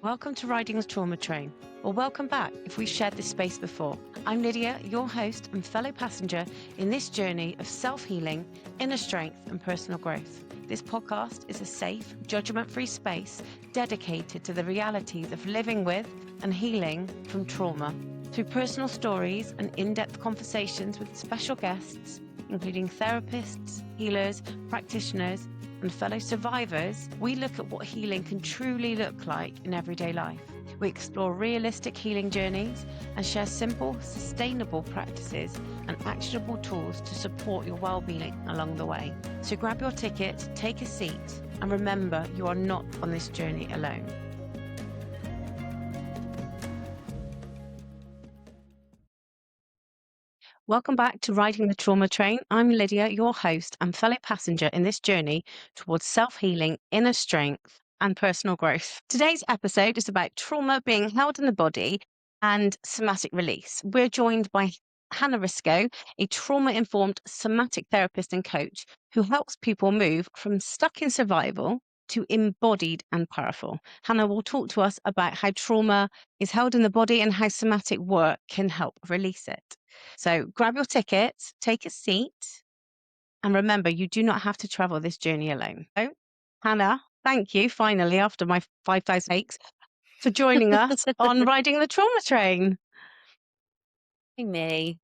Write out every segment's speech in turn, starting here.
Welcome to Riding the Trauma Train, or welcome back if we've shared this space before. I'm Lydia, your host and fellow passenger in this journey of self-healing, inner strength and personal growth. This podcast is a safe, judgment-free space dedicated to the realities of living with and healing from trauma. Through personal stories and in-depth conversations with special guests, including therapists, healers, practitioners, and fellow survivors, we look at what healing can truly look like in everyday life. We explore realistic healing journeys and share simple, sustainable practices and actionable tools to support your well-being along the way. So grab your ticket, take a seat, and remember you are not on this journey alone. Welcome back to Riding the Trauma Train. I'm Lydia, your host and fellow passenger in this journey towards self-healing, inner strength, and personal growth. Today's episode is about trauma being held in the body and somatic release. We're joined by Hannah Rzysko, a trauma-informed somatic therapist and coach who helps people move from stuck in survival to embodied and powerful. Hannah will talk to us about how trauma is held in the body and how somatic work can help release it. So grab your tickets, take a seat, and remember, you do not have to travel this journey alone. So, Hannah, thank you finally, after my 5,000 takes, for joining us on Riding the Trauma Train. Me.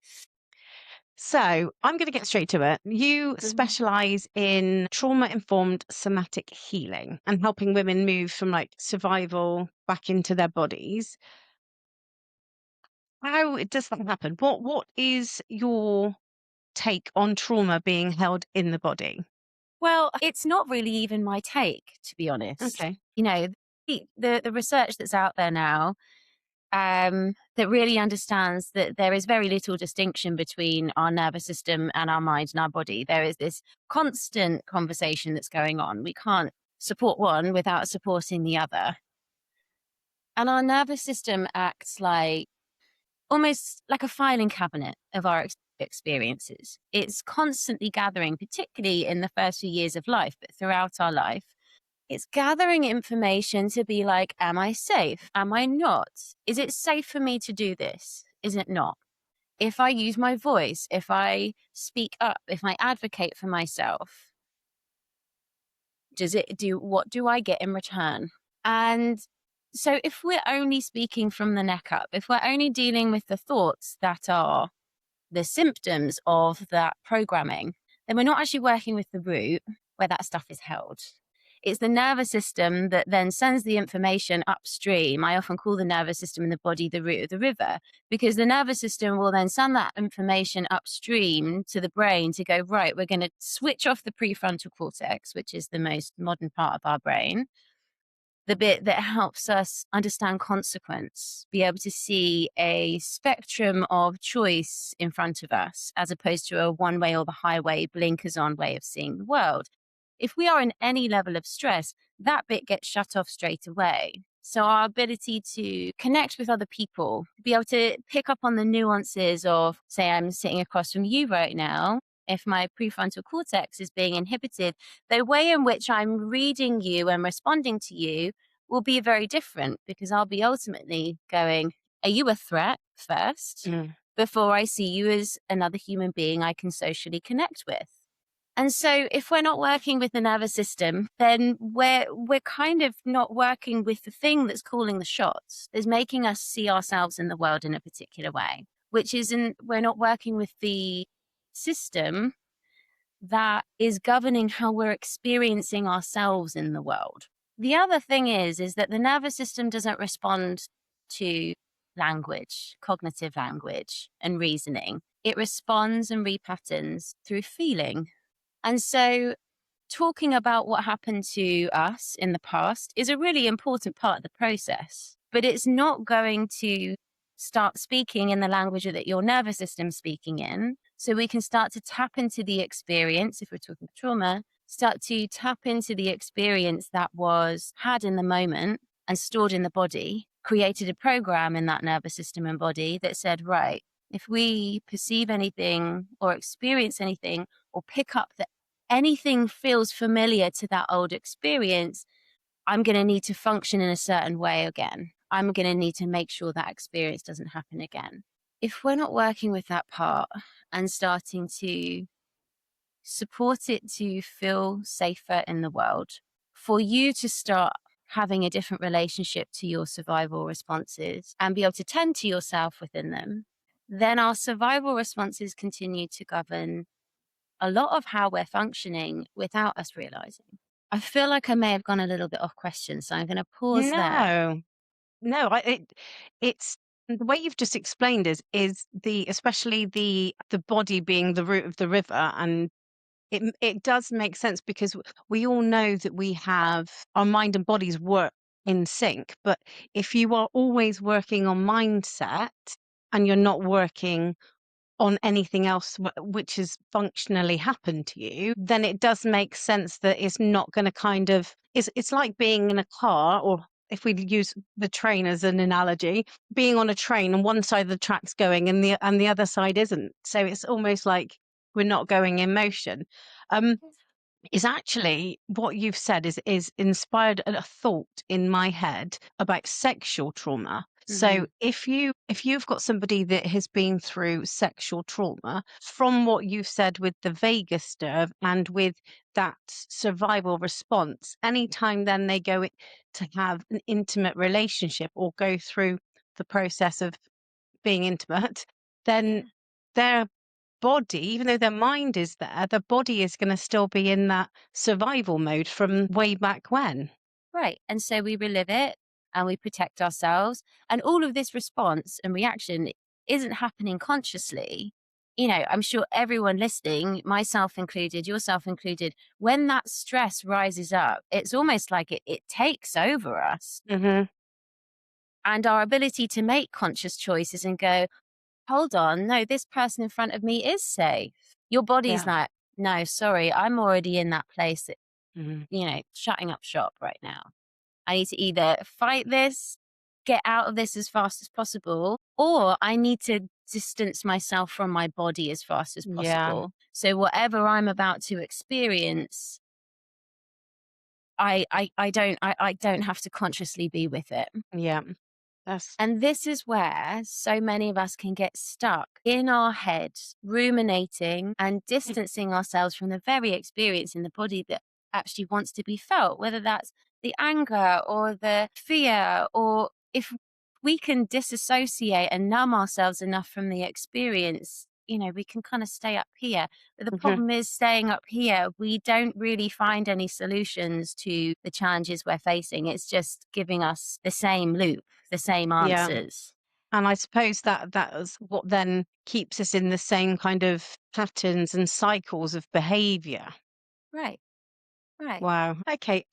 So I'm going to get straight to it. You specialize in trauma-informed somatic healing and helping women move from like survival back into their bodies. How does that happen? What is your take on trauma being held in the body? Well, it's not really even my take, to be honest. Okay. You know, the research that's out there now that really understands that there is very little distinction between our nervous system and our mind and our body. There is this constant conversation that's going on. We can't support one without supporting the other. And our nervous system acts like almost like a filing cabinet of our experiences. It's constantly gathering, particularly in the first few years of life, but throughout our life, it's gathering information to be like, am I safe? Am I not? Is it safe for me to do this? Is it not? If I use my voice, if I speak up, if I advocate for myself, what do I get in return? And so if we're only speaking from the neck up, if we're only dealing with the thoughts that are the symptoms of that programming, then we're not actually working with the root where that stuff is held. It's the nervous system that then sends the information upstream. I often call the nervous system in the body the root of the river, because the nervous system will then send that information upstream to the brain to go, right, we're going to switch off the prefrontal cortex, which is the most modern part of our brain, the bit that helps us understand consequence, be able to see a spectrum of choice in front of us, as opposed to a one-way or the highway blinkers on way of seeing the world. If we are in any level of stress, that bit gets shut off straight away. So our ability to connect with other people, be able to pick up on the nuances of, say, I'm sitting across from you right now. If my prefrontal cortex is being inhibited, the way in which I'm reading you and responding to you will be very different, because I'll be ultimately going, are you a threat first, before I see you as another human being I can socially connect with? And so if we're not working with the nervous system, then we're kind of not working with the thing that's calling the shots, is making us see ourselves in the world in a particular way, which isn't, we're not working with the system that is governing how we're experiencing ourselves in the world. The other thing is that the nervous system doesn't respond to language, cognitive language and reasoning. It responds and repatterns through feeling. And so talking about what happened to us in the past is a really important part of the process, but it's not going to start speaking in the language that your nervous system's speaking in. So we can start to tap into the experience, if we're talking trauma, start to tap into the experience that was had in the moment and stored in the body, created a program in that nervous system and body that said, right, if we perceive anything or experience anything or pick up that anything feels familiar to that old experience, I'm going to need to function in a certain way again. I'm going to need to make sure that experience doesn't happen again. If we're not working with that part and starting to support it to feel safer in the world, for you to start having a different relationship to your survival responses and be able to tend to yourself within them, then our survival responses continue to govern a lot of how we're functioning without us realizing. I feel like I may have gone a little bit off question, so I'm going to pause there. No, no, it's the way you've just explained is especially the body being the root of the river, and it does make sense because we all know that we have our mind and bodies work in sync. But if you are always working on mindset and you're not working on anything else which has functionally happened to you, then it does make sense that it's not going to kind of, it's like being in a car, or if we use the train as an analogy, being on a train and one side of the track's going and the other side isn't. So it's almost like we're not going in motion. Is actually what you've said is inspired a thought in my head about sexual trauma. Mm-hmm. So if you've got somebody that has been through sexual trauma, from what you've said with the vagus nerve and with that survival response, anytime then they to have an intimate relationship or go through the process of being intimate, then Yeah. their body, even though their mind is there, the body is going to still be in that survival mode from way back when. Right. And so we relive it and we protect ourselves. And all of this response and reaction isn't happening consciously. You know, I'm sure everyone listening, myself included, yourself included, when that stress rises up, it's almost like it takes over us. Hmm. And our ability to make conscious choices and go, hold on, no, this person in front of me is safe. Your body's Yeah. like, no, sorry, I'm already in that place that, Hmm. shutting up shop right now. I need to either fight this, get out of this as fast as possible, or I need to distance myself from my body as fast as Yeah. possible. So whatever I'm about to experience, I don't have to consciously be with it. Yeah. That's. And this is where so many of us can get stuck in our heads, ruminating and distancing ourselves from the very experience in the body that actually wants to be felt, whether that's the anger or the fear, or if we can disassociate and numb ourselves enough from the experience, we can kind of stay up here. But the Mhm. problem is staying up here, we don't really find any solutions to the challenges we're facing. It's just giving us the same loop, the same Yeah. answers. And I suppose that is what then keeps us in the same kind of patterns and cycles of behavior. Right, right. Wow. Okay.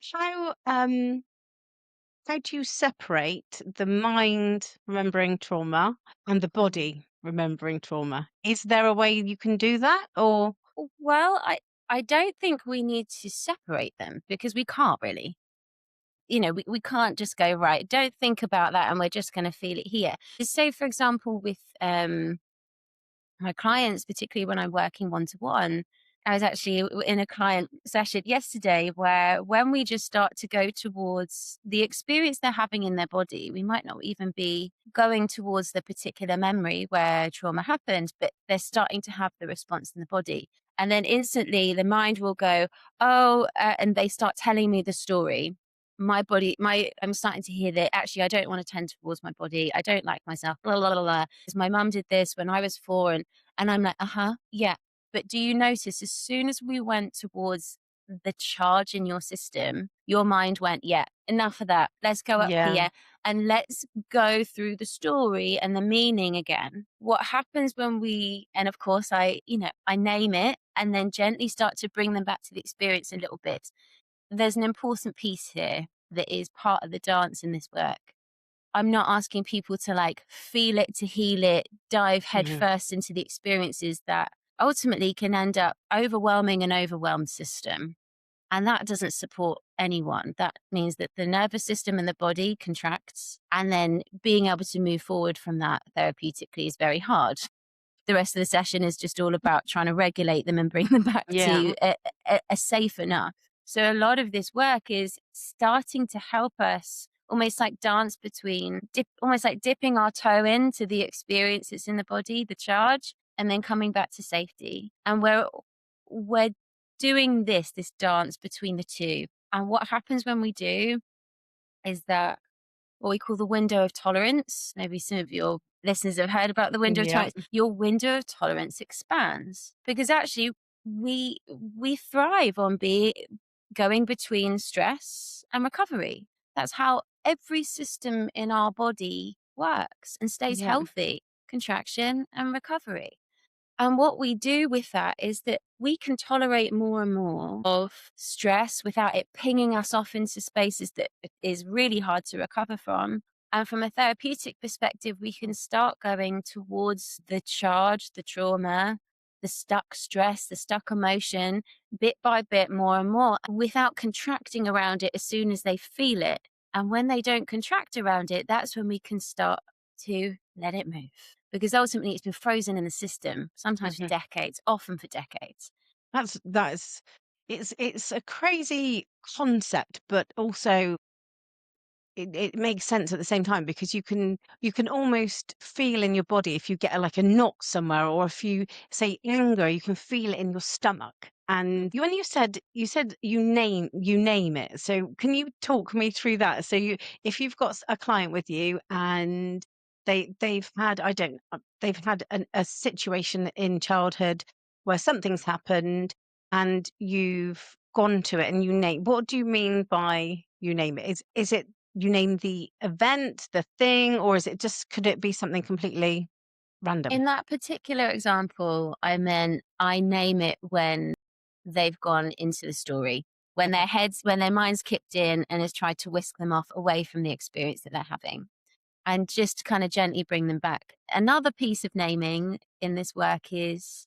How do you separate the mind remembering trauma and the Mhm. body remembering trauma? Is there a way you can do that, or? Well, I don't think we need to separate them because we can't really. We can't just go, right, don't think about that and we're just going to feel it here. So, for example, with my clients, particularly when I'm working one to one. I was actually in a client session yesterday where when we just start to go towards the experience they're having in their body, we might not even be going towards the particular memory where trauma happened, but they're starting to have the response in the body. And then instantly the mind will go, oh, and they start telling me the story. I'm starting to hear that actually I don't want to tend towards my body. I don't like myself, blah, blah, blah, blah. 'Cause my mum did this when I was 4 and I'm like, uh-huh, yeah. But do you notice as soon as we went towards the charge in your system, your mind went, yeah, enough of that. Let's go up Yeah. here and let's go through the story and the meaning again. What happens when and of course I name it and then gently start to bring them back to the experience a little bit. There's an important piece here that is part of the dance in this work. I'm not asking people to feel it to heal it, dive Mhm. headfirst into the experiences that ultimately can end up overwhelming an overwhelmed system. And that doesn't support anyone. That means that the nervous system and the body contracts, and then being able to move forward from that therapeutically is very hard. The rest of the session is just all about trying to regulate them and bring them back to Yeah. a safe enough. So a lot of this work is starting to help us almost like dance between almost like dipping our toe into the experience that's in the body, the charge, and then coming back to safety. And we're doing this dance between the two. And what happens when we do is that what we call the window of tolerance. Maybe some of your listeners have heard about the window of Yeah. tolerance. Your window of tolerance expands because actually we thrive on going between stress and recovery. That's how every system in our body works and stays Yeah. healthy, contraction and recovery. And what we do with that is that we can tolerate more and more of stress without it pinging us off into spaces that is really hard to recover from. And from a therapeutic perspective, we can start going towards the charge, the trauma, the stuck stress, the stuck emotion, bit by bit, more and more, without contracting around it as soon as they feel it. And when they don't contract around it, that's when we can start to let it move. Because ultimately it's been frozen in the system, sometimes for Mhm. decades, often for decades. That's it's a crazy concept, but also it makes sense at the same time because you can almost feel in your body if you get like a knock somewhere, or if you say anger, you can feel it in your stomach. And when you said you name it. So can you talk me through that? So if you've got a client with you and they've had I don't they've had a situation in childhood where something's happened, and you've gone to it and you name, what do you mean by you name it? Is it you name the event, the thing, or is it just, could it be something completely random? In that particular example, I name it when they've gone into the story, Okay. when their mind's kicked in and has tried to whisk them off away from the experience that they're having, and just kind of gently bring them back. Another piece of naming in this work is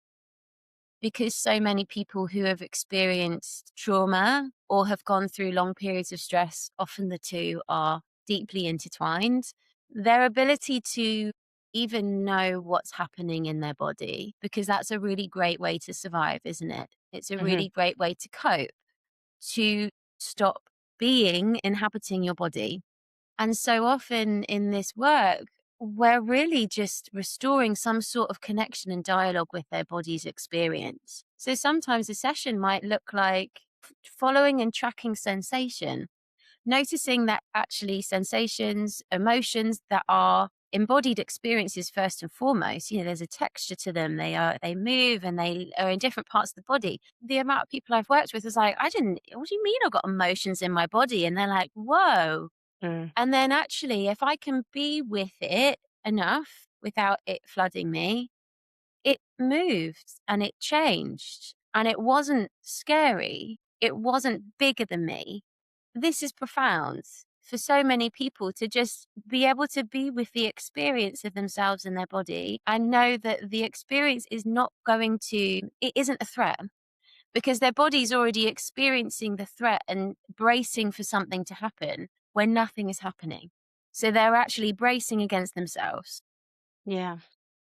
because so many people who have experienced trauma or have gone through long periods of stress, often the two are deeply intertwined, their ability to even know what's happening in their body, because that's a really great way to survive, isn't it? It's a Hmm. really great way to cope, to stop inhabiting your body. And so often in this work, we're really just restoring some sort of connection and dialogue with their body's experience. So sometimes a session might look like following and tracking sensation, noticing that actually sensations, emotions that are embodied experiences first and foremost, there's a texture to them. They move and they are in different parts of the body. The amount of people I've worked with is like, what do you mean I've got emotions in my body? And they're like, whoa. Mm. And then actually, if I can be with it enough without it flooding me, it moved and it changed and it wasn't scary. It wasn't bigger than me. This is profound for so many people to just be able to be with the experience of themselves and their body and know that the experience is not it isn't a threat because their body's already experiencing the threat and bracing for something to happen when nothing is happening. So they're actually bracing against themselves, Yeah.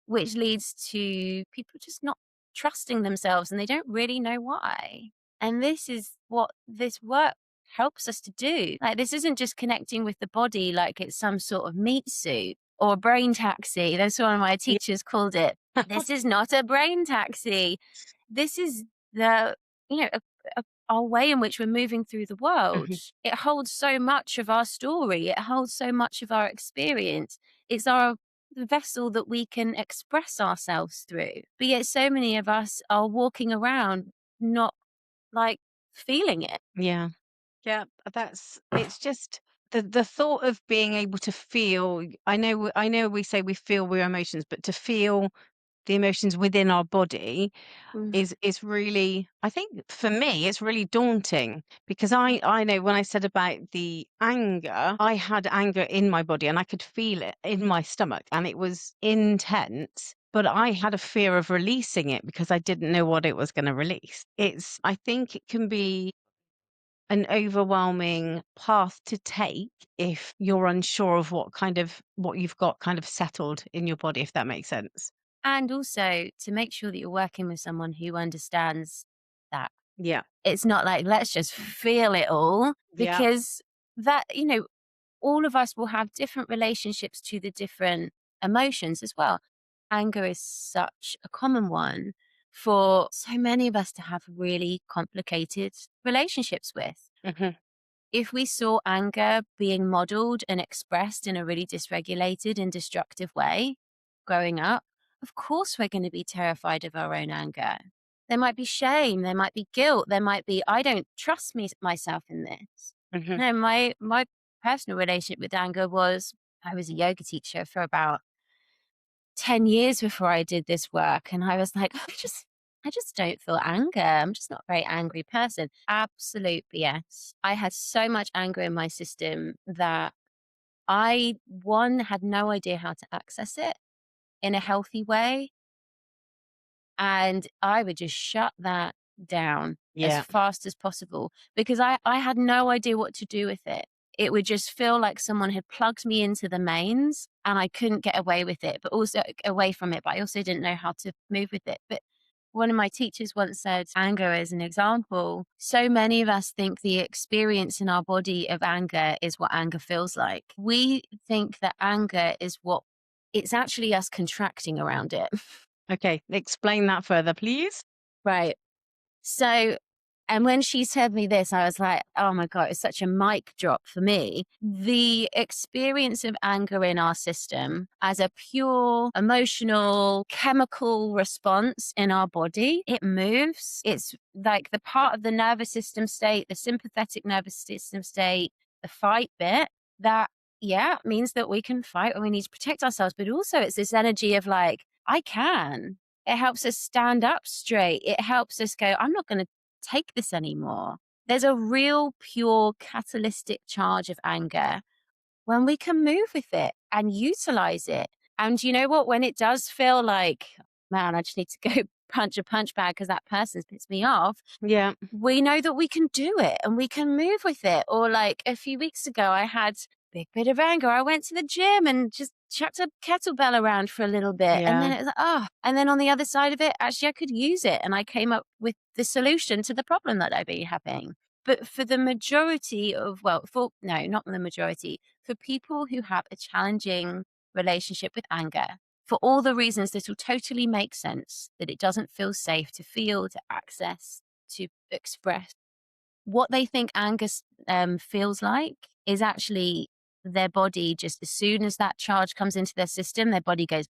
which leads to people just not trusting themselves and they don't really know why. And this is what this work helps us to do. Like, this isn't just connecting with the body like it's some sort of meat suit or a brain taxi. That's what one of my Yeah. teachers called it. This is not a brain taxi. This is the, you know, a, our way in which we're moving through the world. Mhm. It holds so much of our story. It holds so much of our experience. It's our vessel that we can express ourselves through. But yet so many of us are walking around not like feeling it. Yeah. Yeah. It's just the thought of being able to feel. I know we say we feel we're emotions, but to feel the emotions within our body Mm. is really, I think for me it's really daunting, because I know when I said about the anger, I had anger in my body and I could feel it in my stomach and it was intense, but I had a fear of releasing it because I didn't know what it was going to release. I think it can be an overwhelming path to take if you're unsure of what you've got kind of settled in your body, if that makes sense. And also to make sure that you're working with someone who understands that. Yeah. It's not like, let's just feel it all, Yeah. because that, all of us will have different relationships to the different emotions as well. Anger is such a common one for so many of us to have really complicated relationships with. Hmm. If we saw anger being modeled and expressed in a really dysregulated and destructive way growing up, of course we're going to be terrified of our own anger. There might be shame, there might be guilt, there might be, I don't trust myself in this. Hmm. No, my personal relationship with anger was, I was a yoga teacher for about 10 years before I did this work. And I was like, I just don't feel anger. I'm just not a very angry person. Absolute BS. I had so much anger in my system that I, one, had no idea how to access it in a healthy way. And I would just shut that down as Yeah. fast as possible because I had no idea what to do with it. It would just feel like someone had plugged me into the mains and I couldn't get away with it, but also away from it. But I also didn't know how to move with it. But one of my teachers once said, anger as an example. So many of us think the experience in our body of anger is what anger feels like. We think that anger is what it's actually us contracting around it. Okay. Explain that further, please. Right. So, and when she said me this, I was like, oh my God, it's such a mic drop for me. The experience of anger in our system as a pure emotional chemical response in our body, it moves. It's like the part of the nervous system state, the sympathetic nervous system state, the fight bit that, yeah, means that we can fight when we need to protect ourselves. But also it's this energy of like, I can. It helps us stand up straight. It helps us go, I'm not going to take this anymore. There's a real pure catalytic charge of anger when we can move with it and utilize it. And you know what? When it does feel like, man, I just need to go punch a punch bag because that person's pissed me off, Yeah. we know that we can do it and we can move with it. Or like a few weeks ago, I had a big bit of anger. I went to the gym and just chucked a kettlebell around for a little bit. And then Yeah. it was like, oh, and then on the other side of it, actually, I could use it. And I came up with the solution to the problem that I'd be having. But for the majority of, well, for no, not the majority, for people who have a challenging relationship with anger, for all the reasons that will totally make sense, that it doesn't feel safe to feel, to access, to express, what they think anger feels like is actually their body, just as soon as that charge comes into their system, their body goes,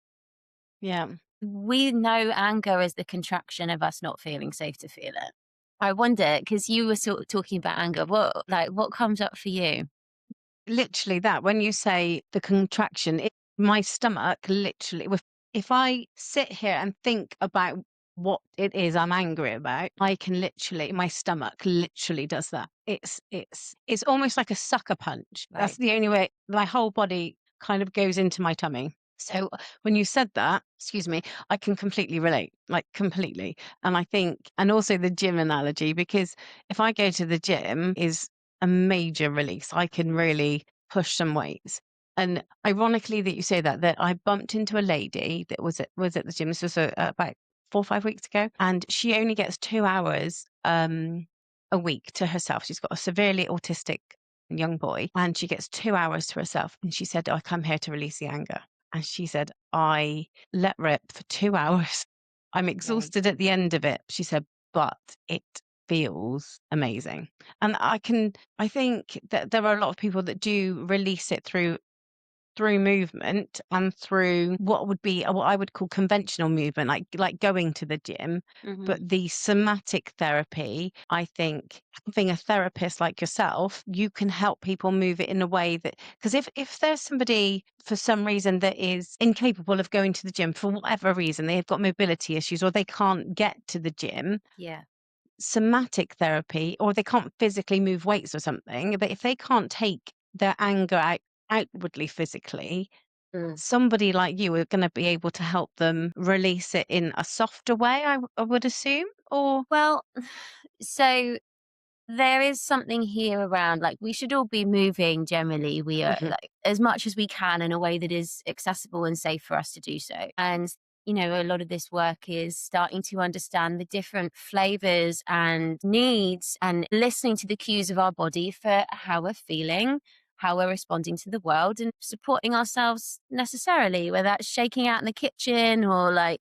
Yeah. we know anger is the contraction of us not feeling safe to feel it. I wonder, because you were sort of talking about anger, what comes up for you? Literally that. When you say the contraction, my stomach literally, if I sit here and think about what it is I'm angry about, I can literally, my stomach literally does that. It's almost like a sucker punch. That's Right. the only way my whole body kind of goes into my tummy. So when you said that, excuse me, I can completely relate, like completely. And I think, and also the gym analogy, because if I go to the gym is a major release. I can really push some weights. And ironically that you say that I bumped into a lady that was at the gym. This was about 4 or 5 weeks ago, and she only gets 2 hours a week to herself. She's got a severely autistic young boy, and she gets 2 hours to herself. And she said, "I come here to release the anger." And she said, "I let rip for 2 hours. I'm Right. exhausted at the end of it." She said, "But it feels amazing." And I think that there are a lot of people that do release it through movement and through what would be what I would call conventional movement, like going to the gym. Hmm. But the somatic therapy, I think having a therapist like yourself, you can help people move it in a way that, because if there's somebody for some reason that is incapable of going to the gym for whatever reason, they've got mobility issues or they can't get to the gym, Yeah. somatic therapy, or they can't physically move weights or something, but if they can't take their anger out outwardly physically, Mm. somebody like you are going to be able to help them release it in a softer way, I would assume. Or Well, so there is something here around like we should all be moving generally. We are Mhm. like as much as we can in a way that is accessible and safe for us to do so. And a lot of this work is starting to understand the different flavors and needs and listening to the cues of our body for how we're feeling, how we're responding to the world, and supporting ourselves necessarily, whether that's shaking out in the kitchen or like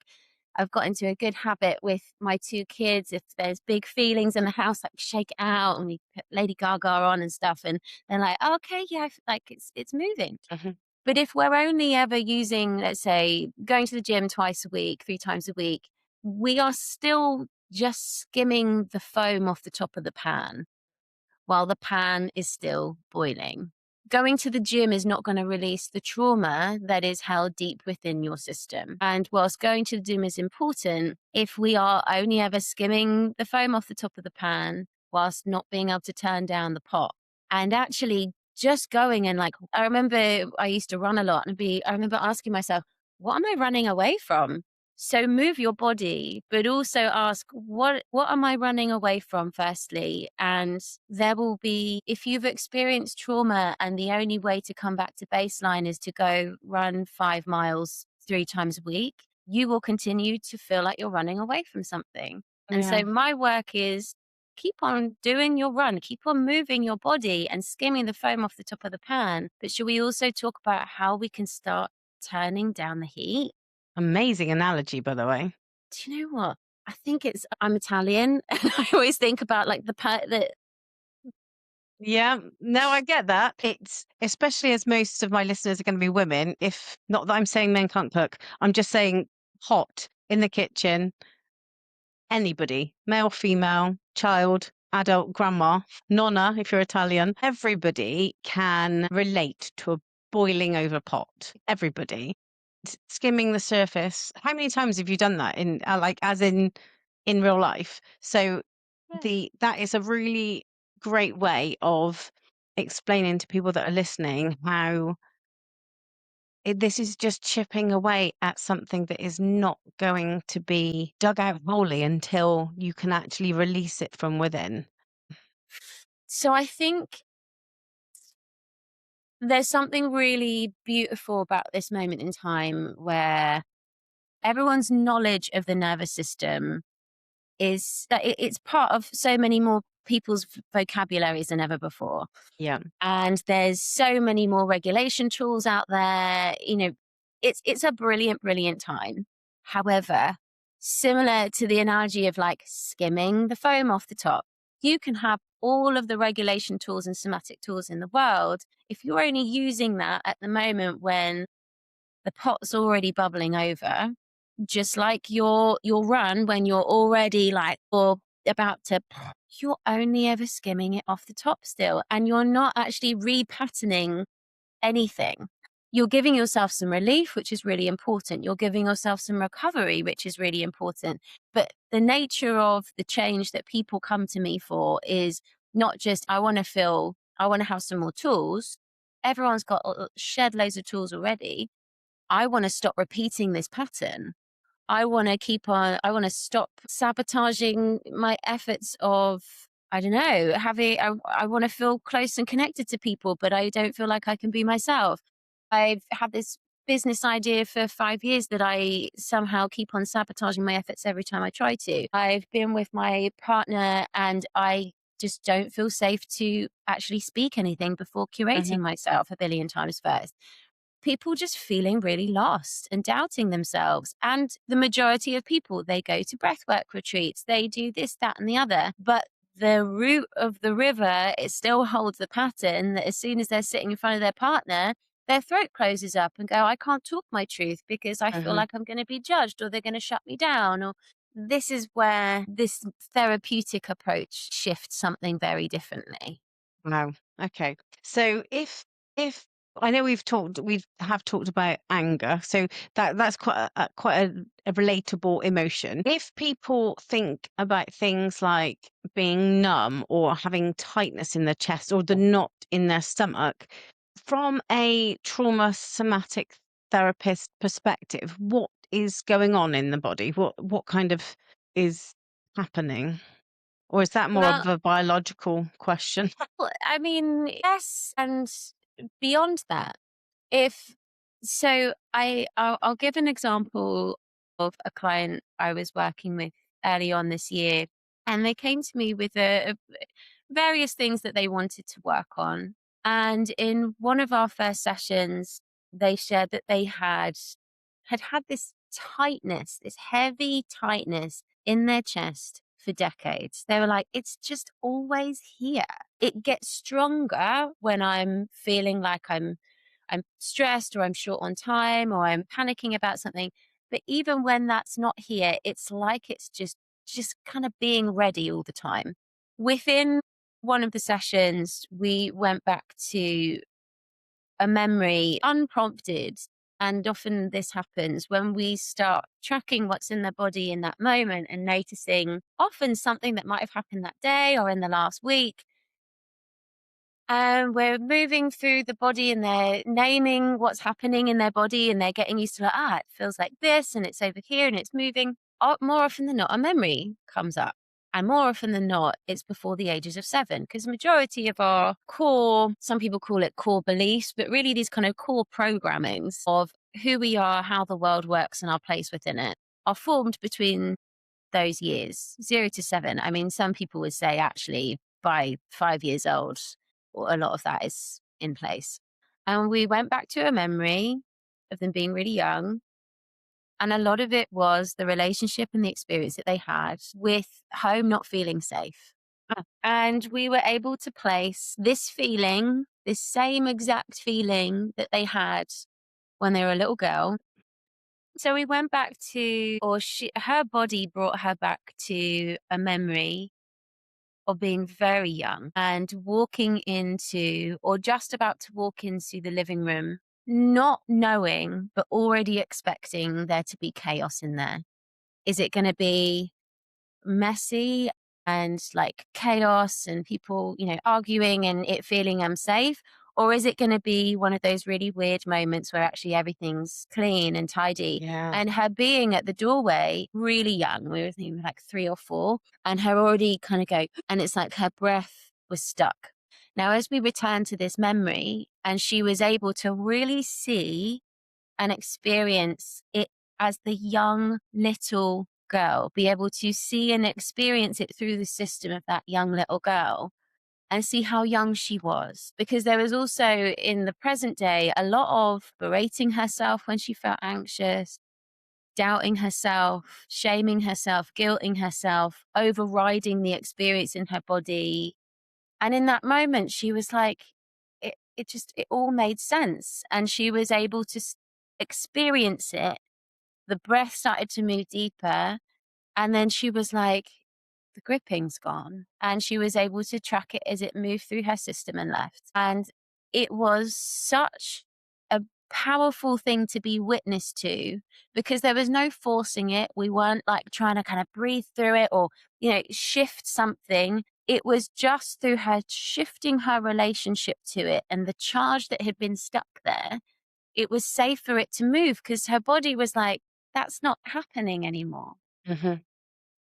I've got into a good habit with my two kids. If there's big feelings in the house, like we shake it out and we put Lady Gaga on and stuff, and they're like, "Oh, okay, yeah, like it's moving." Mhm. But if we're only ever using, let's say, going to the gym twice a week, 3 times a week, we are still just skimming the foam off the top of the pan while the pan is still boiling. Going to the gym is not going to release the trauma that is held deep within your system. And whilst going to the gym is important, if we are only ever skimming the foam off the top of the pan whilst not being able to turn down the pot, and actually just going and like, I remember I used to run a lot and I remember asking myself, what am I running away from? So move your body, but also ask, what am I running away from, firstly? And there will be, if you've experienced trauma and the only way to come back to baseline is to go run 5 miles 3 times a week, you will continue to feel like you're running away from something. And Yeah. so my work is keep on doing your run, keep on moving your body and skimming the foam off the top of the pan. But should we also talk about how we can start turning down the heat? Amazing analogy, by the way. Do you know what? I think I'm Italian, and I always think about like the Yeah, no, I get that. It's especially as most of my listeners are going to be women. If not that I'm saying men can't cook, I'm just saying hot in the kitchen, anybody, male, female, child, adult, grandma, nonna, if you're Italian, everybody can relate to a boiling over pot. Everybody. Skimming the surface. How many times have you done that in like as in real life? So Yeah. that is a really great way of explaining to people that are listening how this is just chipping away at something that is not going to be dug out wholly until you can actually release it from within. So I think there's something really beautiful about this moment in time where everyone's knowledge of the nervous system is that it's part of so many more people's vocabularies than ever before. Yeah. And there's so many more regulation tools out there. It's a brilliant time. However, similar to the analogy of like skimming the foam off the top, you can have all of the regulation tools and somatic tools in the world. If you're only using that at the moment when the pot's already bubbling over, just like your run when you're already like or about to, you're only ever skimming it off the top still, and you're not actually repatterning anything. You're giving yourself some relief, which is really important. You're giving yourself some recovery, which is really important. But the nature of the change that people come to me for is not just, I want to have some more tools. Everyone's got shed loads of tools already. I want to stop repeating this pattern. I want to stop sabotaging my efforts of, I don't know, I want to feel close and connected to people, but I don't feel like I can be myself. I've had this business idea for 5 years that I somehow keep on sabotaging my efforts every time I try to. I've been with my partner and I just don't feel safe to actually speak anything before curating Hmm. myself a billion times first. People just feeling really lost and doubting themselves. And the majority of people, they go to breathwork retreats, they do this, that, and the other. But the root of the river, it still holds the pattern that as soon as they're sitting in front of their partner, their throat closes up and go, I can't talk my truth because I feel Hmm. like I'm going to be judged or they're going to shut me down. Or this is where this therapeutic approach shifts something very differently. Wow. Okay. So if I know we have talked about anger, so that's quite a relatable emotion. If people think about things like being numb or having tightness in their chest or the knot in their stomach, from a trauma somatic therapist perspective, what is going on in the body? What kind of is happening? Or is that more of Well, a biological question? Well, I mean, yes, and beyond that, if so, I'll give an example of a client I was working with early on this year, and they came to me with various things that they wanted to work on. And in one of our first sessions, they shared that they had this tightness, this heavy tightness in their chest for decades. They were like, it's just always here. It gets stronger when I'm feeling like I'm stressed or I'm short on time or I'm panicking about something. But even when that's not here, it's like it's just kind of being ready all the time. Within one of the sessions, we went back to a memory unprompted. And often this happens when we start tracking what's in the body in that moment and noticing often something that might have happened that day or in the last week. And we're moving through the body and they're naming what's happening in their body and they're getting used to like, it feels like this and it's over here and it's moving. More often than not, a memory comes up. And more often than not, it's before the ages of 7, because the majority of our core, some people call it core beliefs, but really these kind of core programmings of who we are, how the world works and our place within it are formed between those years, 0 to 7. I mean, some people would say actually by 5 years old, a lot of that is in place. And we went back to a memory of them being really young. And a lot of it was the relationship and the experience that they had with home not feeling safe. And we were able to place this feeling, this same exact feeling that they had when they were a little girl. So we went back to, her body brought her back to a memory of being very young and walking into, or just about to walk into the living room, not knowing, but already expecting there to be chaos in there. Is it going to be messy and like chaos and people, arguing and it feeling unsafe? Or is it going to be one of those really weird moments where actually everything's clean and tidy? Yeah. And her being at the doorway, really young, we were thinking like 3 or 4, and her already kind of go, and it's like her breath was stuck. Now, as we return to this memory, and she was able to really see and experience it as the young little girl, be able to see and experience it through the system of that young little girl and see how young she was. Because there was also in the present day a lot of berating herself when she felt anxious, doubting herself, shaming herself, guilting herself, overriding the experience in her body. And in that moment, she was like, it all made sense. And she was able to experience it. The breath started to move deeper. And then she was like, the gripping's gone. And she was able to track it as it moved through her system and left. And it was such a powerful thing to be witness to because there was no forcing it. We weren't like trying to kind of breathe through it or, shift something. It was just through her shifting her relationship to it and the charge that had been stuck there. It was safe for it to move because her body was like, that's not happening anymore. Hmm.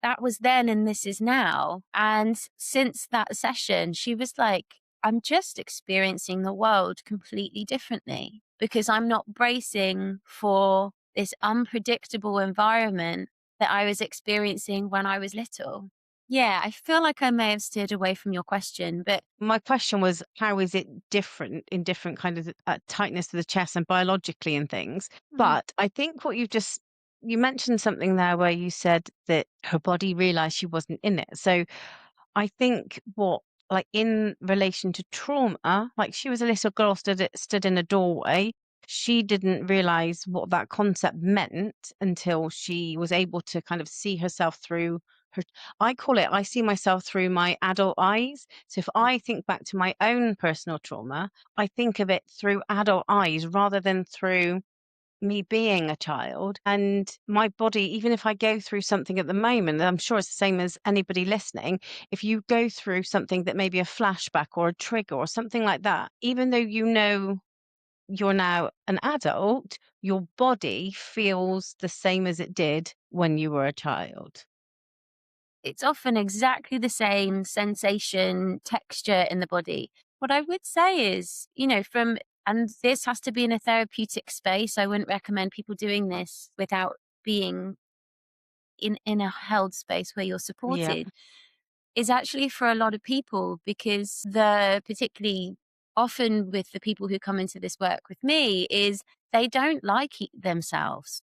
That was then and this is now. And since that session, she was like, I'm just experiencing the world completely differently because I'm not bracing for this unpredictable environment that I was experiencing when I was little. Yeah, I feel like I may have steered away from your question, but My question was, how is it different in different kind of tightness of the chest and biologically and things? But I think what you mentioned something there where you said that her body realized she wasn't in it. So I think like in relation to trauma, like she was a little girl stood in a doorway. She didn't realize what that concept meant until she was able to kind of see herself through her. I see myself through my adult eyes. So if I think back to my own personal trauma, I think of it through adult eyes rather than through me being a child. And my body, even if I go through something at the moment, I'm sure it's the same as anybody listening. If you go through something that may be a flashback or a trigger or something like that, even though you're now an adult, your body feels the same as it did when you were a child. it's often exactly the same sensation, texture in the body. What I would say is, and this has to be in a therapeutic space. I wouldn't recommend people doing this without being in a held space where you're Yeah. supported is actually for a lot of people, because the particularly often with the people who come into this work with me is they don't like themselves.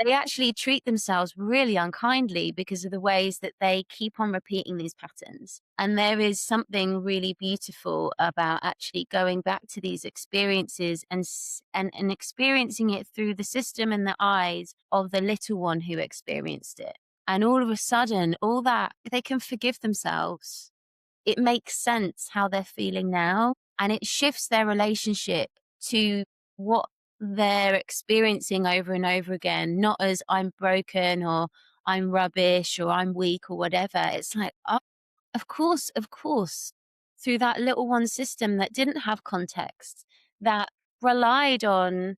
They actually treat themselves really unkindly because of the ways that they keep on repeating these patterns. And there is something really beautiful about actually going back to these experiences and experiencing it through the system and the eyes of the little one who experienced it. And all of a sudden, all that, they can forgive themselves. It makes sense how they're feeling now, and it shifts their relationship to what they're experiencing over and over again, not as I'm broken or I'm rubbish or I'm weak or whatever. It's like, oh, of course, through that little one system that didn't have context, that relied on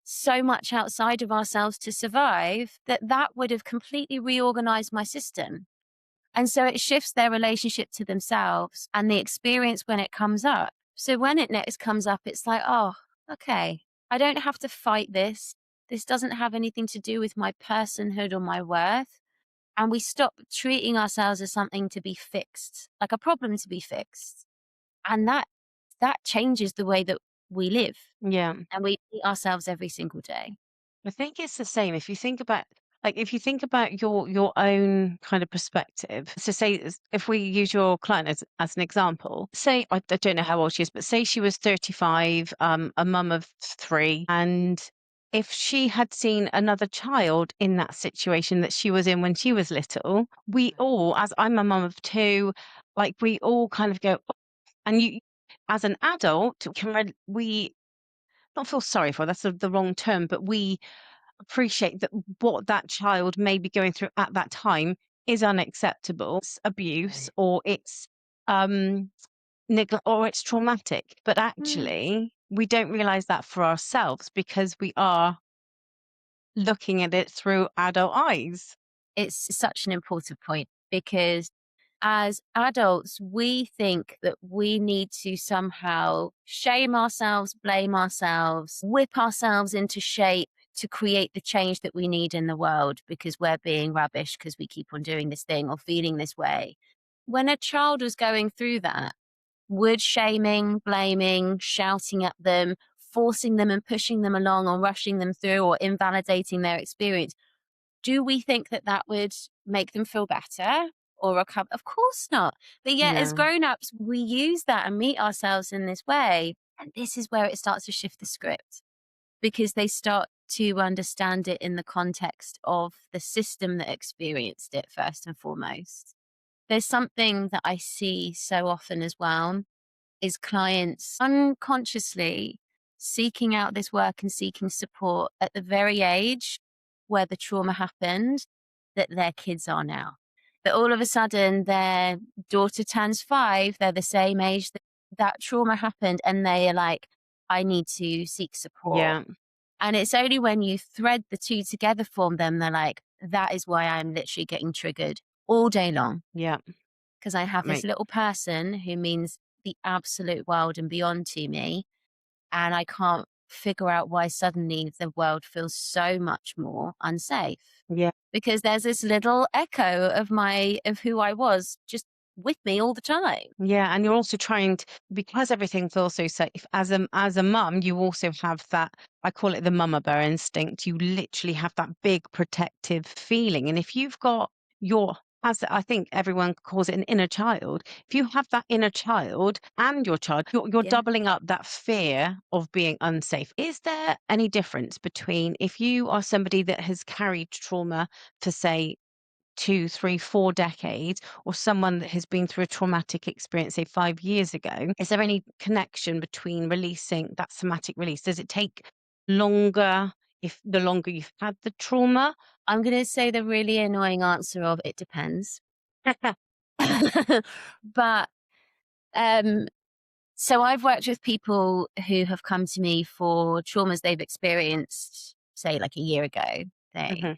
so much outside of ourselves to survive, that would have completely reorganized my system. And so it shifts their relationship to themselves and the experience when it comes up. So when it next comes up, it's like, oh, okay, I don't have to fight this. This doesn't have anything to do with my personhood or my worth. And we stop treating ourselves as something to be fixed, like a problem to be fixed. And that changes the way that we live Yeah. and we meet ourselves every single day. I think it's the same. If you think about if you think about your own kind of perspective. So say if we use your client as an example, say I don't know how old she is, but say she was 35, a mum of three, and if she had seen another child in that situation that she was in when she was little, we all, as I'm a mum of two, like we all kind of go, "Oh," and you, as an adult, we not feel sorry for, that's the wrong term, but we appreciate that what that child may be going through at that time is unacceptable. It's abuse, Right. or it's um neglect, or it's traumatic. But Mm. actually, we don't realize that for ourselves because we are looking at it through adult eyes. It's such an important point because as adults, we think that we need to somehow shame ourselves, blame ourselves, whip ourselves into shape to create the change that we need in the world because we're being rubbish because we keep on doing this thing or feeling this way. When a child was going through that, would shaming, blaming, shouting at them, forcing them and pushing them along or rushing them through or invalidating their experience, do we think that that would make them feel better or recover? Of course not. But yet, as Yeah, grown-ups, we use that and meet ourselves in this way. And this is where it starts to shift the script because they start to understand it in the context of the system that experienced it first and foremost. There's something that I see so often as well is clients unconsciously seeking out this work and seeking support at the very age where the trauma happened that their kids are now. That all of a sudden their daughter turns 5, they're the same age that that trauma happened, and they are like, I need to seek support. yeah, And it's only when you thread the two together for them, they're like, that is why I'm literally getting triggered all day long yeah. because I have this Mate. little person who means the absolute world and beyond to me. And I can't figure out why suddenly the world feels so much more unsafe Yeah. because there's this little echo of who I was just with me all the time. Yeah, and you're also trying to, because everything feels so safe. As a mum, you also have that. I call it the mama bear instinct. You literally have that big protective feeling, and if you've got your, as I think everyone calls it, an inner child. If you have that inner child and your child, you're Yeah. doubling up that fear of being unsafe. Is there any difference between if you are somebody that has carried trauma for, say, 2, 3, 4 decades, or someone that has been through a traumatic experience, say 5 years ago, is there any connection between releasing that somatic release? Does it take longer if the longer you've had the trauma? I'm going to say the really annoying answer of it depends. But um, so I've worked with people who have come to me for traumas they've experienced, say like a year ago. They, Mhm.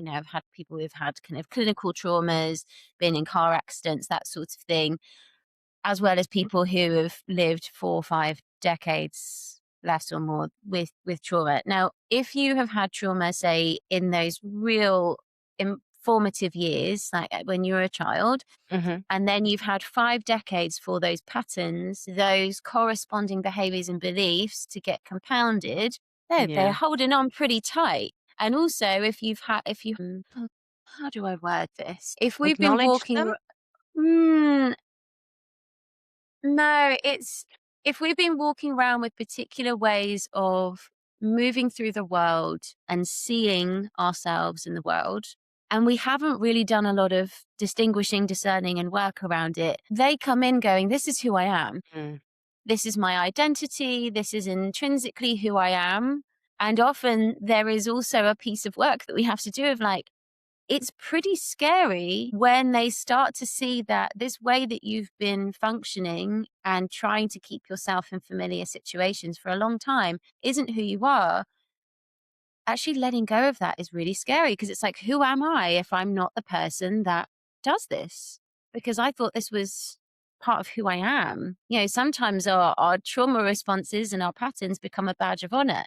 I've had people who've had kind of clinical traumas, been in car accidents, that sort of thing, as well as people who have lived 4 or 5 decades less or more with trauma. Now, if you have had trauma, say in those real formative years, like when you're a child, and then you've had 5 decades for those patterns, those corresponding behaviors and beliefs to get compounded, they're holding on pretty tight. And also, if you, how do I word this? If we've been Acknowledge walking, them? no, it's if we've been walking around with particular ways of moving through the world and seeing ourselves in the world, and we haven't really done a lot of distinguishing, discerning, and work around it, they come in going, this is who I am. This is my identity. This is intrinsically who I am. And often there is also a piece of work that we have to do of like, it's pretty scary when they start to see that this way that you've been functioning and trying to keep yourself in familiar situations for a long time isn't who you are. Actually letting go of that is really scary because it's like, who am I if I'm not the person that does this? Because I thought this was part of who I am. You know, sometimes our trauma responses and our patterns become a badge of honor.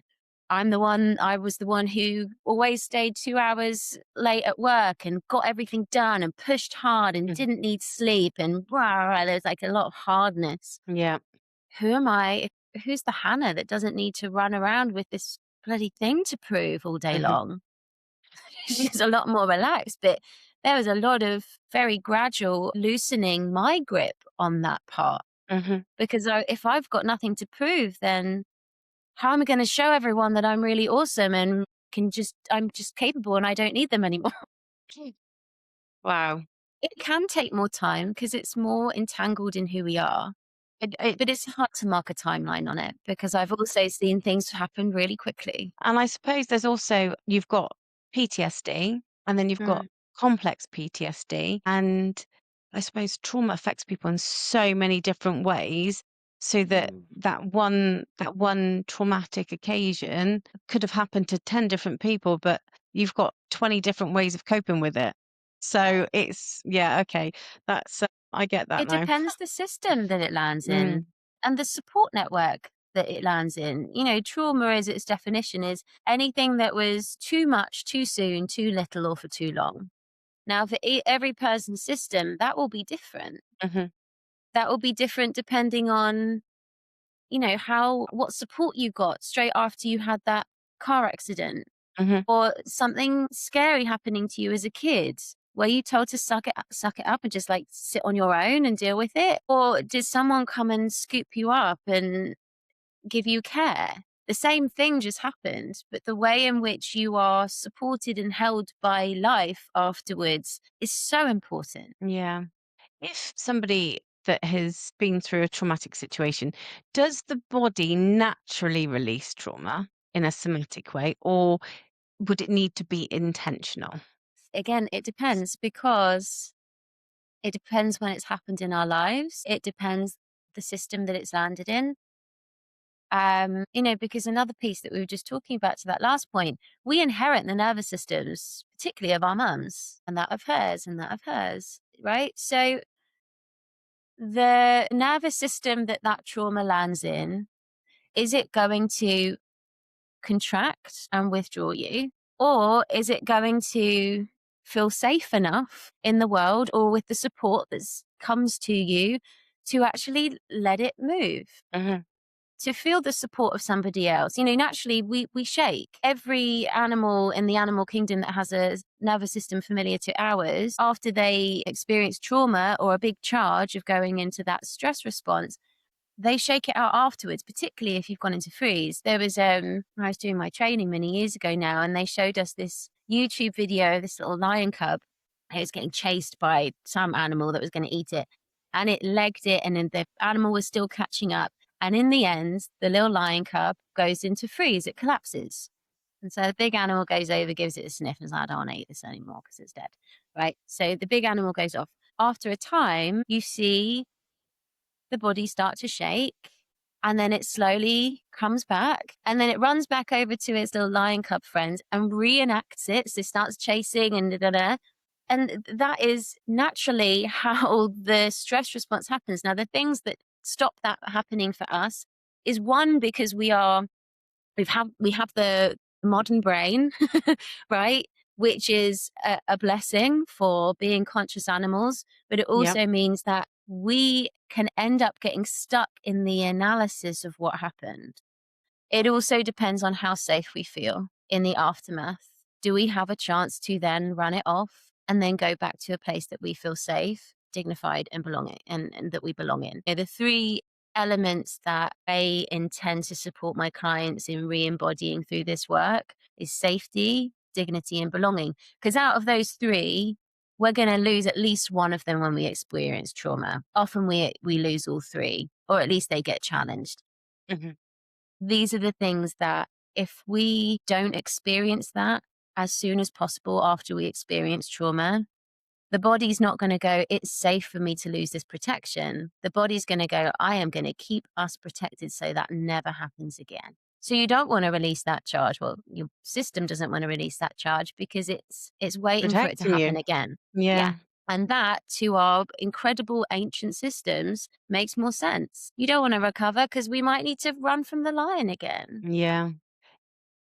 I was the one who always stayed 2 hours late at work and got everything done and pushed hard and didn't need sleep and there's like a lot of hardness. Yeah. Who am I? Who's the Hannah that doesn't need to run around with this bloody thing to prove all day long? She's a lot more relaxed, but there was a lot of very gradual loosening my grip on that part. Because if I've got nothing to prove, then how am I going to show everyone that I'm really awesome and I'm just capable and I don't need them anymore? Wow. It can take more time because it's more entangled in who we are. But it's hard to mark a timeline on it because I've also seen things happen really quickly. And I suppose there's also, you've got PTSD and then you've got complex PTSD. And I suppose trauma affects people in so many different ways. So that that one traumatic occasion could have happened to 10 different people, but you've got 20 different ways of coping with it. So it's, okay, that's, I get that It now. depends the system that it lands in and the support network that it lands in. You know, trauma as its definition is anything that was too much, too soon, too little, or for too long. Now, for every person's system, that will be different. That will be different depending on, you know, what support you got straight after you had that car accident or something scary happening to you as a kid. Were you told to suck it up and just like sit on your own and deal with it? Or did someone come and scoop you up and give you care? The same thing just happened, but the way in which you are supported and held by life afterwards is so important. Yeah. If somebody that has been through a traumatic situation, does the body naturally release trauma in a somatic way, or would it need to be intentional? Again, it depends because it depends when it's happened in our lives. It depends the system that it's landed in. You know, because another piece that we were just talking about to that last point, we inherit the nervous systems, particularly of our mums, and that of hers, and that of hers, right? So the nervous system that trauma lands in, is it going to contract and withdraw you? Or is it going to feel safe enough in the world or with the support that comes to you to actually let it move? To feel the support of somebody else. You know, naturally we shake. Every animal in the animal kingdom that has a nervous system familiar to ours, after they experience trauma or a big charge of going into that stress response, they shake it out afterwards, particularly if you've gone into freeze. There was, I was doing my training many years ago now, and they showed us this YouTube video of this little lion cub. It was getting chased by some animal that was going to eat it, and it legged it, and then the animal was still catching up. And in the end, the little lion cub goes into freeze. It collapses. And so the big animal goes over, gives it a sniff, and is like, I don't want to eat this anymore because it's dead. Right? So the big animal goes off. After a time, you see the body start to shake, and then it slowly comes back, and then it runs back over to its little lion cub friend and reenacts it. So it starts chasing and da-da-da. And that is naturally how the stress response happens. Now, the things that stop that happening for us is one, because we have the modern brain, right? which is a blessing for being conscious animals. But it Yep. also means that we can end up getting stuck in the analysis of what happened. It also depends on how safe we feel in the aftermath. Do we have a chance to then run it off and then go back to a place that we feel safe, dignified, and belonging, and that we belong in? The three elements that I intend to support my clients in re-embodying through this work is safety, dignity, and belonging. Because out of those three, we're going to lose at least one of them when we experience trauma. Often we lose all three, or at least they get challenged. Mhm. These are the things that if we don't experience that as soon as possible after we experience trauma, the body's not going to go, it's safe for me to lose this protection. The body's going to go, I am going to keep us protected so that never happens again. So you don't want to release that charge. Well, your system doesn't want to release that charge because it's waiting for it to Protecting happen you. again. Yeah. Yeah. And that, to our incredible ancient systems, makes more sense. You don't want to recover because we might need to run from the lion again. Yeah.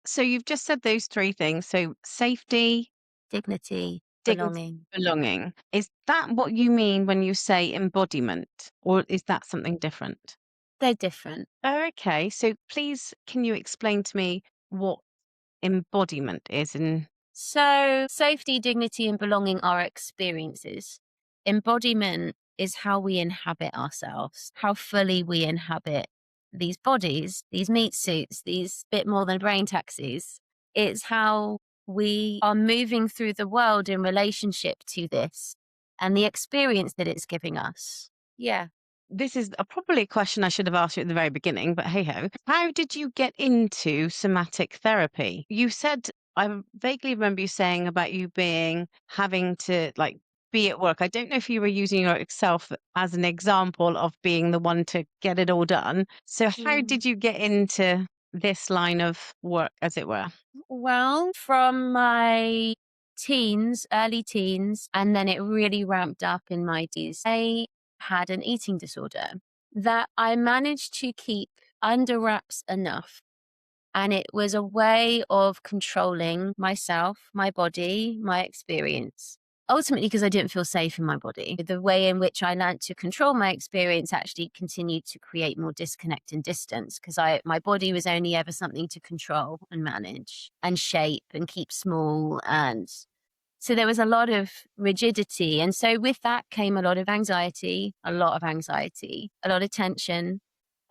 So you've just said those three things. So safety, Dignity, dignity, belonging, belonging. Is that what you mean when you say embodiment, or is that something different? they're different. Oh, okay. So please, can you explain to me what embodiment is? And So, safety, dignity, and belonging are experiences. Embodiment is how we inhabit ourselves, how fully we inhabit these bodies, these meat suits, these bit more than brain taxis. It's how we are moving through the world in relationship to this and the experience that it's giving us. Yeah. this is probably a question I should have asked you at the very beginning, but hey ho. How did you get into somatic therapy? You said, I vaguely remember you saying about you having to like be at work. I don't know if you were using yourself as an example of being the one to get it all done. So, how did you get into this line of work, as it were? Well, from my teens, early teens, and then it really ramped up in my teens, I had an eating disorder that I managed to keep under wraps enough. And it was a way of controlling myself, my body, my experience. Ultimately, because I didn't feel safe in my body. The way in which I learned to control my experience actually continued to create more disconnect and distance because my body was only ever something to control and manage and shape and keep small. And so there was a lot of rigidity. And so with that came a lot of anxiety, a lot of anxiety, a lot of tension,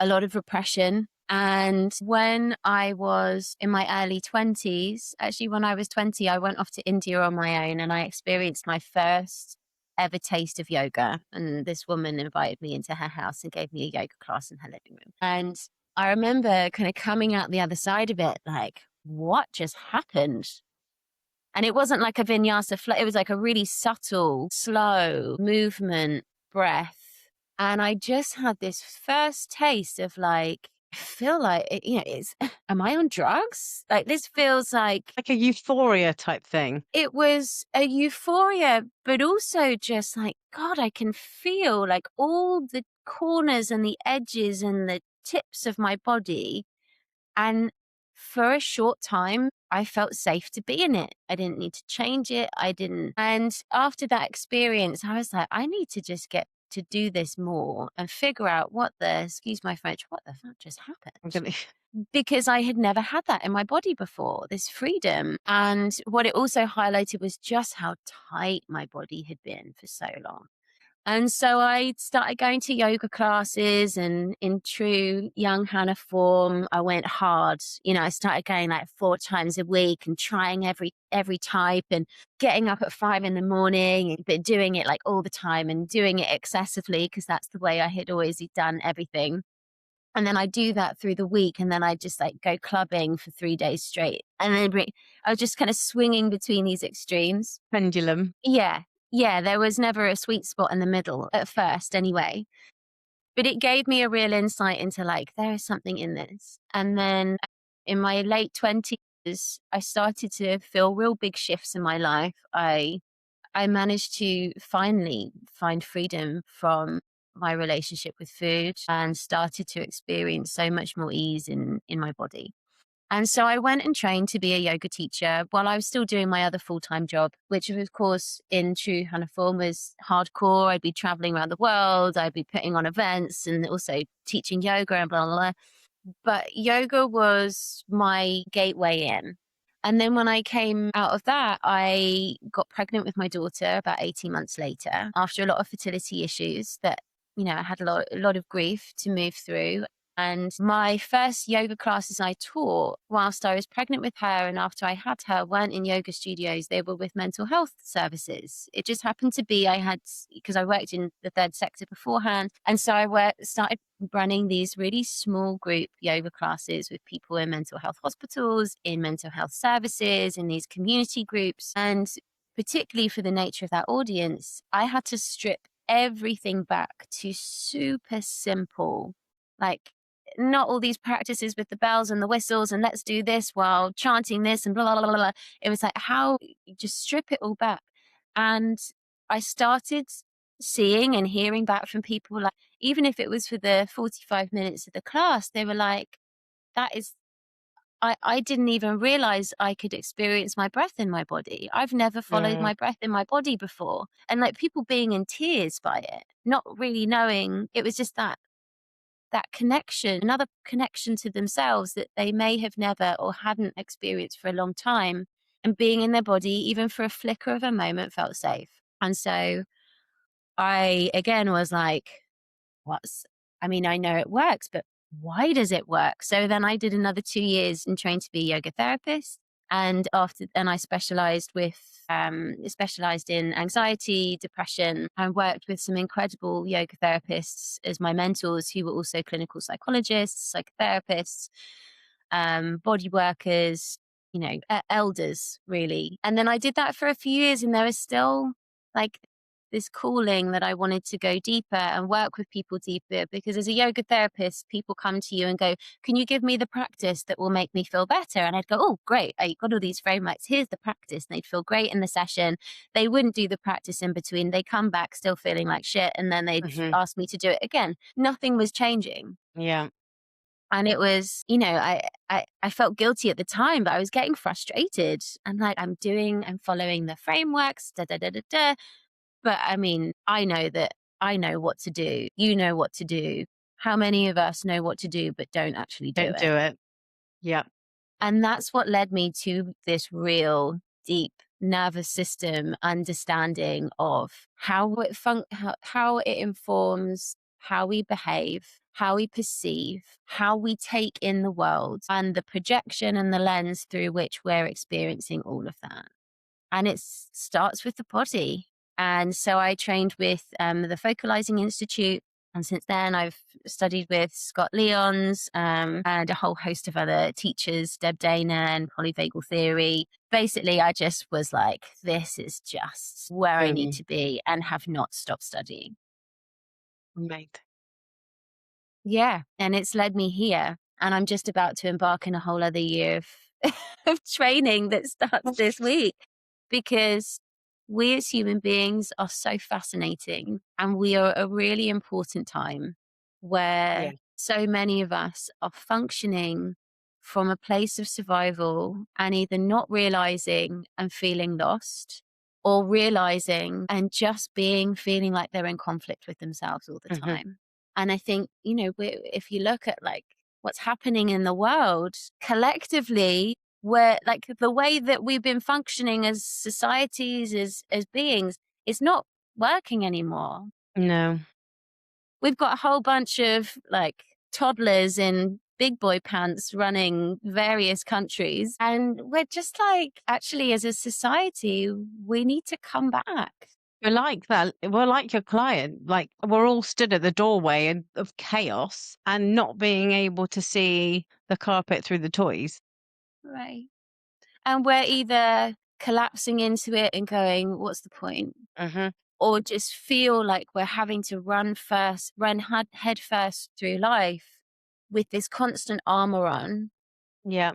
a lot of repression. And when I was in my early 20s, actually, when I was 20, I went off to India on my own and I experienced my first ever taste of yoga. And this woman invited me into her house and gave me a yoga class in her living room. And I remember kind of coming out the other side of it like, what just happened? And it wasn't like a vinyasa flow. It was like a really subtle, slow movement, breath. And I just had this first taste of like, I feel like, am I on drugs? Like, this feels like Like a euphoria type thing. it was a euphoria, but also just like, God, I can feel like all the corners and the edges and the tips of my body. And for a short time, I felt safe to be in it. I didn't need to change it. I didn't. And after that experience, I was like, I need to just get to do this more and figure out excuse my French, what the fuck just I'm happened? gonna, Because I had never had that in my body before, this freedom. And what it also highlighted was just how tight my body had been for so long. And so I started going to yoga classes, and in true young Hannah form, I went hard. I started going like 4 times a week and trying every type and getting up at 5 in the morning, but doing it like all the time and doing it excessively because that's the way I had always done everything. And then I do that through the week, and then I just like go clubbing for 3 days straight. And then I was just kind of swinging between these extremes. pendulum. Yeah. Yeah. There was never a sweet spot in the middle at first, anyway. But it gave me a real insight into like, there is something in this. And then in my late 20s, I started to feel real big shifts in my life. I managed to finally find freedom from my relationship with food and started to experience so much more ease in my body. And so I went and trained to be a yoga teacher while I was still doing my other full-time job, which of course in true Hannah form was hardcore. I'd be traveling around the world. I'd be putting on events and also teaching yoga and blah, blah, blah. But yoga was my gateway in. And then when I came out of that, I got pregnant with my daughter about 18 months later after a lot of fertility issues that, I had a lot of grief to move through. And my first yoga classes I taught whilst I was pregnant with her and after I had her weren't in yoga studios. They were with mental health services. It just happened to be because I worked in the third sector beforehand. And so started running these really small group yoga classes with people in mental health hospitals, in mental health services, in these community groups. And particularly for the nature of that audience, I had to strip everything back to super simple, like not all these practices with the bells and the whistles and let's do this while chanting this and blah, blah, blah, blah. It was like, how you just strip it all back. And I started seeing and hearing back from people, like, even if it was for the 45 minutes of the class, they were like, that is, I didn't even realize I could experience my breath in my body. I've never followed Yeah. my breath in my body before. And like people being in tears by it, not really knowing, it was just that connection, another connection to themselves that they may have never or hadn't experienced for a long time. And being in their body, even for a flicker of a moment, felt safe. And so I, again, was like, I know it works, but why does it work? So then I did another 2 years and trained to be a yoga therapist. And I specialized in anxiety, depression, and worked with some incredible yoga therapists as my mentors who were also clinical psychologists, psychotherapists, body workers, elders really. And then I did that for a few years and there was still like this calling that I wanted to go deeper and work with people deeper, because as a yoga therapist, people come to you and go, can you give me the practice that will make me feel better? And I'd go, oh, great. I got all these frameworks. Here's the practice. And they'd feel great in the session. They wouldn't do the practice in between. They come back still feeling like shit. And then they'd Hmm. ask me to do it again. Nothing was changing. Yeah. And it was, I felt guilty at the time, but I was getting frustrated. I'm like, I'm following the frameworks, da, da, da, da, da. But I know what to do. You know what to do. How many of us know what to do, but don't actually do Don't it? do it. Yeah. And that's what led me to this real deep nervous system understanding of how it informs how we behave, how we perceive, how we take in the world, and the projection and the lens through which we're experiencing all of that. And it starts with the body. And so I trained with the Focalizing Institute. And since then, I've studied with Scott Leons and a whole host of other teachers, Deb Dana and polyvagal theory. Basically, I just was like, this is just where I need Boom. to be, and have not stopped studying. Mate. Yeah. And it's led me here. And I'm just about to embark in a whole other year of, of training that starts this week, because we as human beings are so fascinating, and we are at a really important time Yeah. where so many of us are functioning from a place of survival and either not realizing and feeling lost, or realizing and just feeling like they're in conflict with themselves all the Hmm. time. And I think, if you look at like what's happening in the world collectively, where like the way that we've been functioning as societies, as beings, is not working anymore. No. We've got a whole bunch of like toddlers in big boy pants running various countries. And we're just like, actually, as a society, we need to come back. We're like that. We're like your client. Like we're all stood at the doorway of chaos and not being able to see the carpet through the toys. Right. And we're either collapsing into it and going, what's the point? Hmm. Or just feel like we're having to run head first through life with this constant armor on, Yeah.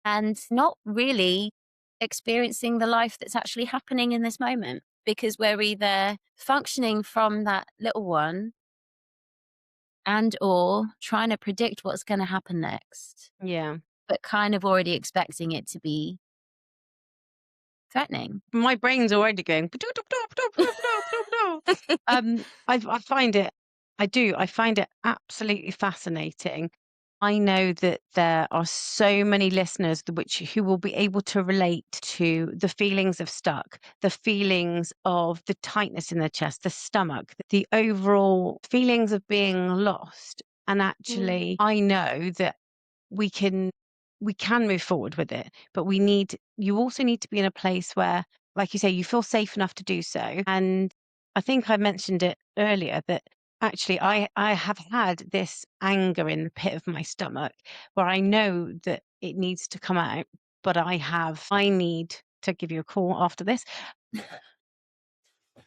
and not really experiencing the life that's actually happening in this moment, because we're either functioning from that little one and or trying to predict what's going to happen next. Yeah. but kind of already expecting it to be threatening. My brain's already going. I find it. I find it absolutely fascinating. I know that there are so many listeners who will be able to relate to the feelings of stuck, the feelings of the tightness in their chest, the stomach, the overall feelings of being lost. And actually, I know that we can we can move forward with it, but you also need to be in a place where, like you say, you feel safe enough to do so. And I think I mentioned it earlier that actually I have had this anger in the pit of my stomach where I know that it needs to come out, but I need to give you a call after this.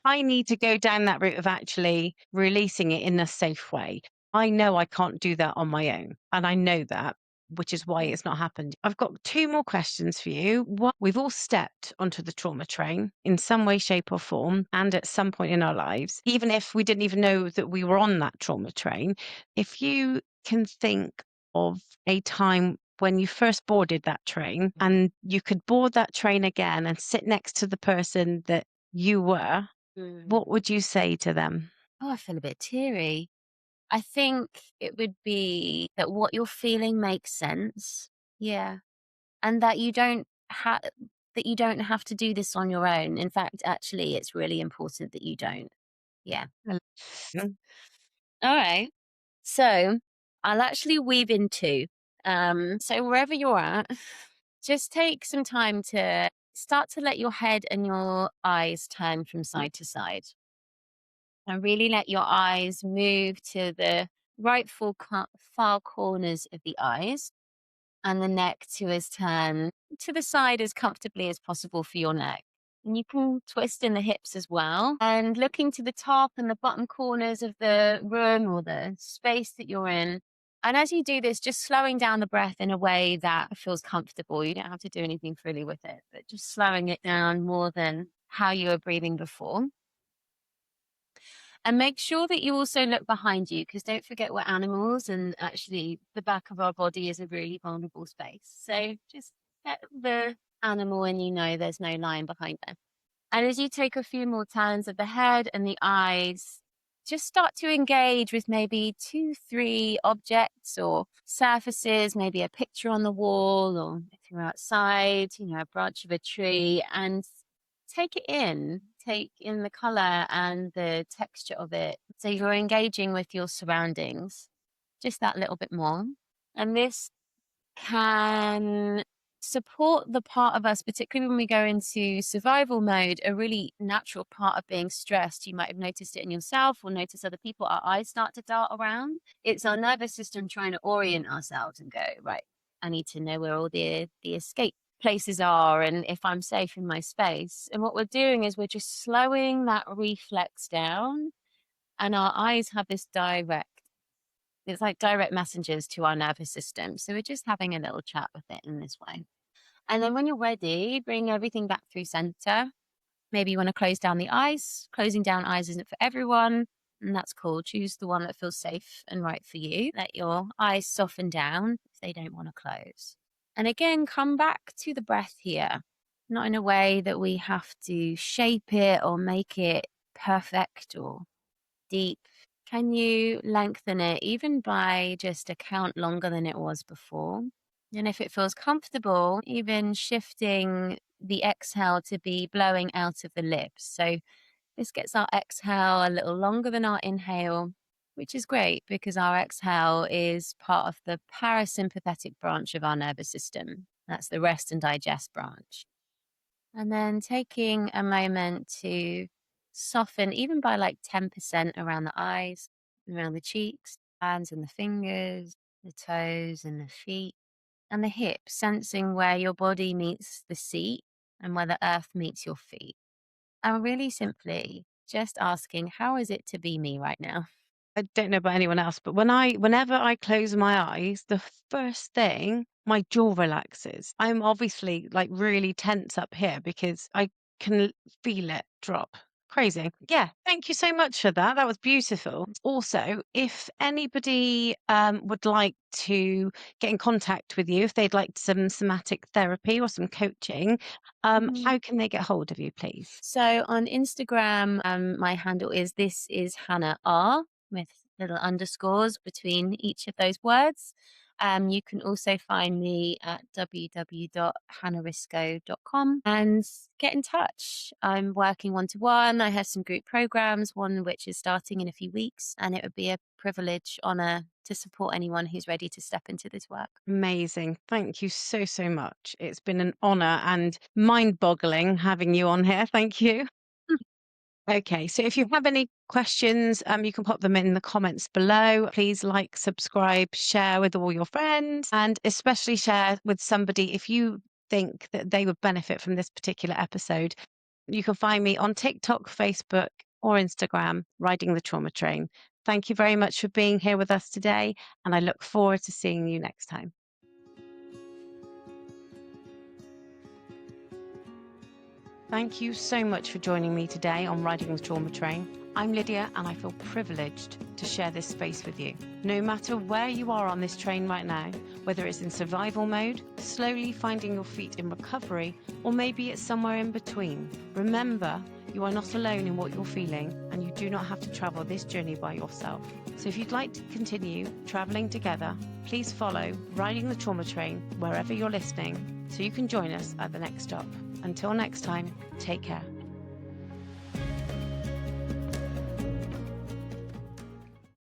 I need to go down that route of actually releasing it in a safe way. I know I can't do that on my own, and I know that, which is why it's not happened. I've got two more questions for you. One, we've all stepped onto the trauma train in some way, shape, or form, and at some point in our lives, even if we didn't even know that we were on that trauma train. If you can think of a time when you first boarded that train and you could board that train again and sit next to the person that you were, what would you say to them? Oh, I feel a bit teary. I think it would be that what you're feeling makes sense. Yeah. And that you don't have to do this on your own. In fact, actually, it's really important that you don't. Yeah. Mm. All right. So I'll actually weave in two. So wherever you're at, just take some time to start to let your head and your eyes turn from side to side. And really let your eyes move to the far corners of the eyes, and the neck to is turn to the side as comfortably as possible for your neck. And you can twist in the hips as well. And looking to the top and the bottom corners of the room or the space that you're in. And as you do this, just slowing down the breath in a way that feels comfortable. You don't have to do anything fully with it, but just slowing it down more than how you were breathing before. And make sure that you also look behind you, because don't forget we're animals and actually the back of our body is a really vulnerable space. So just get the animal and you know there's no lion behind them. And as you take a few more turns of the head and the eyes, just start to engage with maybe 2, 3 objects or surfaces, maybe a picture on the wall, or if you're outside, a branch of a tree, and take in the color and the texture of it. So you're engaging with your surroundings just that little bit more. And this can support the part of us, particularly when we go into survival mode, a really natural part of being stressed. You might have noticed it in yourself or notice other people. Our eyes start to dart around. It's our nervous system trying to orient ourselves and go, right, I need to know where all the escape places are and if I'm safe in my space. And what we're doing is we're just slowing that reflex down, and our eyes have this it's like direct messengers to our nervous system. So we're just having a little chat with it in this way. And then when you're ready, bring everything back through center. Maybe you want to close down the eyes. Closing down eyes isn't for everyone, and that's cool. Choose the one that feels safe and right for you. Let your eyes soften down if they don't want to close. And again, come back to the breath here, not in a way that we have to shape it or make it perfect or deep. Can you lengthen it even by just a count longer than it was before? And if it feels comfortable, even shifting the exhale to be blowing out of the lips. So this gets our exhale a little longer than our inhale, which is great because our exhale is part of the parasympathetic branch of our nervous system. That's the rest and digest branch. And then taking a moment to soften, even by like 10% around the eyes, around the cheeks, hands and the fingers, the toes and the feet, and the hips, sensing where your body meets the seat and where the earth meets your feet. And really simply just asking, how is it to be me right now? I don't know about anyone else, but whenever I close my eyes, the first thing, my jaw relaxes. I'm obviously like really tense up here because I can feel it drop. Crazy. Yeah, thank you so much for that. That was beautiful. Also, if anybody would like to get in contact with you, if they'd like some somatic therapy or some coaching, how can they get hold of you, please? So on Instagram, my handle is this is Hannah R with little underscores between each of those words. You can also find me at www.hannahrysko.com and get in touch. I'm working one-to-one. I have some group programs, one which is starting in a few weeks, and it would be a privilege, honor to support anyone who's ready to step into this work. Amazing. Thank you so, so much. It's been an honor and mind-boggling having you on here. Thank you. Okay, so if you have any questions, you can pop them in the comments below. Please like, subscribe, share with all your friends, and especially share with somebody if you think that they would benefit from this particular episode. You can find me on TikTok, Facebook, or Instagram, Riding the Trauma Train. Thank you very much for being here with us today, and I look forward to seeing you next time. Thank you so much for joining me today on Riding the Trauma Train. I'm Lydia, and I feel privileged to share this space with you. No matter where you are on this train right now, whether it's in survival mode, slowly finding your feet in recovery, or maybe it's somewhere in between, remember, you are not alone in what you're feeling, and you do not have to travel this journey by yourself. So if you'd like to continue traveling together, please follow Riding the Trauma Train wherever you're listening so you can join us at the next stop. Until next time, take care.